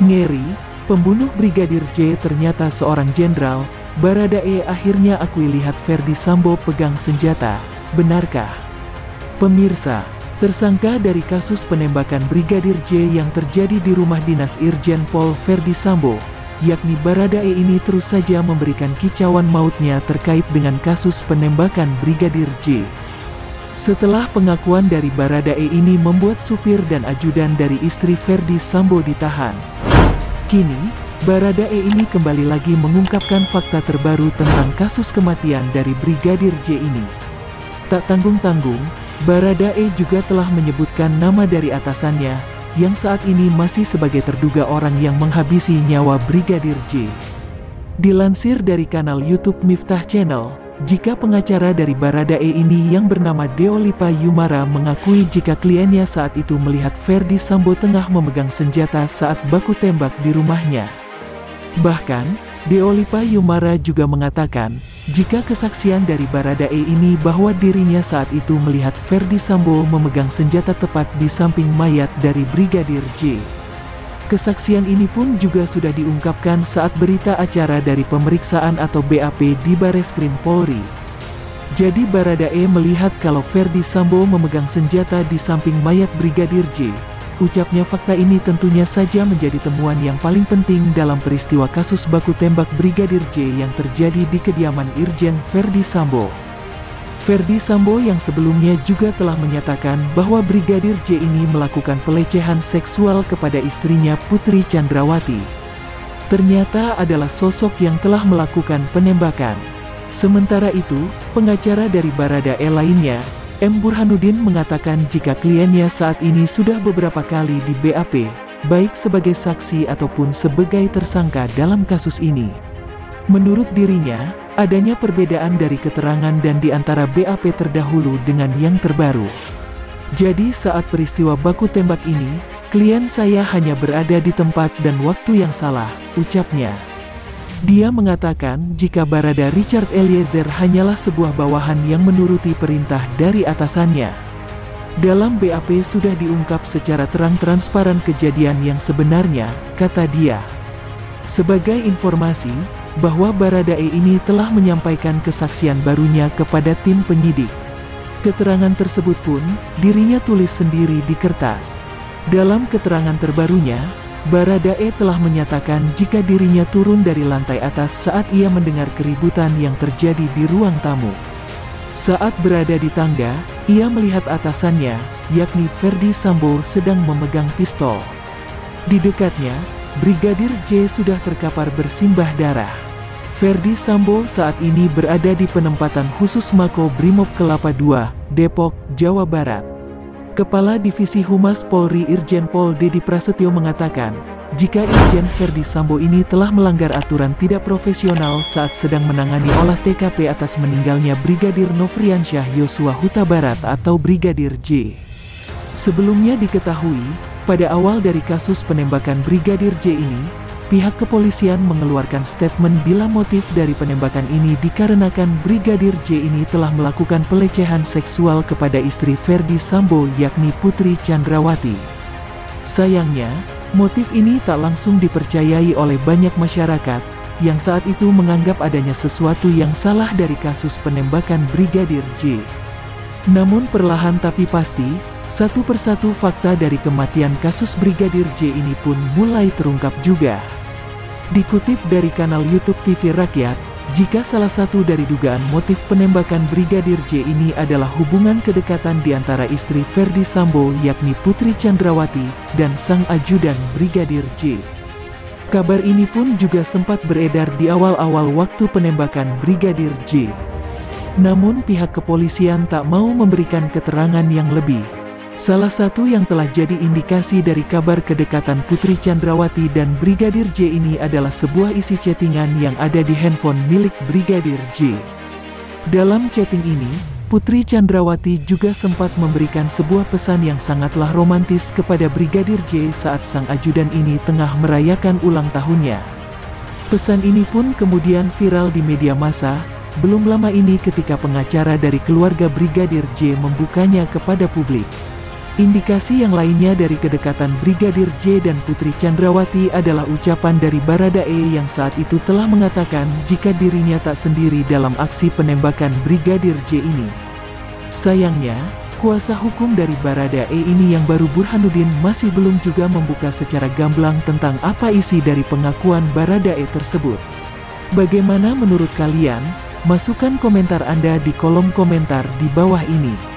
Ngeri, pembunuh Brigadir J ternyata seorang jenderal. Baradae akhirnya akui lihat Ferdy Sambo pegang senjata. Benarkah? Pemirsa, tersangka dari kasus penembakan Brigadir J yang terjadi di rumah dinas Irjen Pol Ferdy Sambo, yakni Baradae ini terus saja memberikan kicauan mautnya terkait dengan kasus penembakan Brigadir J. Setelah pengakuan dari Baradae ini membuat supir dan ajudan dari istri Ferdy Sambo ditahan. Kini, Baradae ini kembali lagi mengungkapkan fakta terbaru tentang kasus kematian dari Brigadir J ini. Tak tanggung-tanggung, Baradae juga telah menyebutkan nama dari atasannya, yang saat ini masih sebagai terduga orang yang menghabisi nyawa Brigadir J. Dilansir dari kanal YouTube Miftah Channel, jika pengacara dari Baradae ini yang bernama Deolipa Yumara mengakui jika kliennya saat itu melihat Ferdy Sambo tengah memegang senjata saat baku tembak di rumahnya. Bahkan, Deolipa Yumara juga mengatakan, jika kesaksian dari Baradae ini bahwa dirinya saat itu melihat Ferdy Sambo memegang senjata tepat di samping mayat dari Brigadir J. Kesaksian ini pun juga sudah diungkapkan saat berita acara dari pemeriksaan atau BAP di Bareskrim Polri. Jadi Baradae melihat kalau Ferdy Sambo memegang senjata di samping mayat Brigadir J. Ucapnya fakta ini tentunya saja menjadi temuan yang paling penting dalam peristiwa kasus baku tembak Brigadir J yang terjadi di kediaman Irjen Ferdy Sambo. Ferdy Sambo yang sebelumnya juga telah menyatakan bahwa Brigadir J ini melakukan pelecehan seksual kepada istrinya Putri Chandrawati. Ternyata adalah sosok yang telah melakukan penembakan. Sementara itu, pengacara dari Baradae lainnya, M. Burhanuddin mengatakan jika kliennya saat ini sudah beberapa kali di BAP, baik sebagai saksi ataupun sebagai tersangka dalam kasus ini. Menurut dirinya, adanya perbedaan dari keterangan dan di antara BAP terdahulu dengan yang terbaru. Jadi saat peristiwa baku tembak ini, klien saya hanya berada di tempat dan waktu yang salah, ucapnya. Dia mengatakan jika Barada Richard Eliezer hanyalah sebuah bawahan yang menuruti perintah dari atasannya. Dalam BAP sudah diungkap secara terang transparan kejadian yang sebenarnya, kata dia. Sebagai informasi, bahwa Baradae ini telah menyampaikan kesaksian barunya kepada tim penyidik. Keterangan tersebut pun, dirinya tulis sendiri di kertas. Dalam keterangan terbarunya, Baradae telah menyatakan jika dirinya turun dari lantai atas saat ia mendengar keributan yang terjadi di ruang tamu. Saat berada di tangga, ia melihat atasannya, yakni Ferdy Sambo sedang memegang pistol. Di dekatnya, Brigadir J sudah terkapar bersimbah darah. Ferdy Sambo saat ini berada di penempatan khusus Mako Brimob Kelapa II, Depok, Jawa Barat. Kepala Divisi Humas Polri Irjen Pol Dedi Prasetyo mengatakan, jika Irjen Ferdy Sambo ini telah melanggar aturan tidak profesional saat sedang menangani olah TKP atas meninggalnya Brigadir Nofriansyah Yosua Huta Barat atau Brigadir J. Sebelumnya diketahui, pada awal dari kasus penembakan Brigadir J ini, pihak kepolisian mengeluarkan statement bila motif dari penembakan ini dikarenakan Brigadir J ini telah melakukan pelecehan seksual kepada istri Ferdy Sambo yakni Putri Chandrawati. Sayangnya, motif ini tak langsung dipercayai oleh banyak masyarakat, yang saat itu menganggap adanya sesuatu yang salah dari kasus penembakan Brigadir J. Namun perlahan tapi pasti, satu persatu fakta dari kematian kasus Brigadir J ini pun mulai terungkap juga. Dikutip dari kanal YouTube TV Rakyat, jika salah satu dari dugaan motif penembakan Brigadir J ini adalah hubungan kedekatan di antara istri Ferdy Sambo yakni Putri Chandrawati dan sang ajudan Brigadir J. Kabar ini pun juga sempat beredar di awal-awal waktu penembakan Brigadir J. Namun pihak kepolisian tak mau memberikan keterangan yang lebih. Salah satu yang telah jadi indikasi dari kabar kedekatan Putri Chandrawati dan Brigadir J ini adalah sebuah isi chattingan yang ada di handphone milik Brigadir J. Dalam chatting ini, Putri Chandrawati juga sempat memberikan sebuah pesan yang sangatlah romantis kepada Brigadir J saat sang ajudan ini tengah merayakan ulang tahunnya. Pesan ini pun kemudian viral di media massa, belum lama ini ketika pengacara dari keluarga Brigadir J membukanya kepada publik. Indikasi yang lainnya dari kedekatan Brigadir J dan Putri Chandrawati adalah ucapan dari Baradae yang saat itu telah mengatakan jika dirinya tak sendiri dalam aksi penembakan Brigadir J ini. Sayangnya, kuasa hukum dari Baradae ini yang baru Burhanuddin masih belum juga membuka secara gamblang tentang apa isi dari pengakuan Baradae tersebut. Bagaimana menurut kalian? Masukkan komentar Anda di kolom komentar di bawah ini.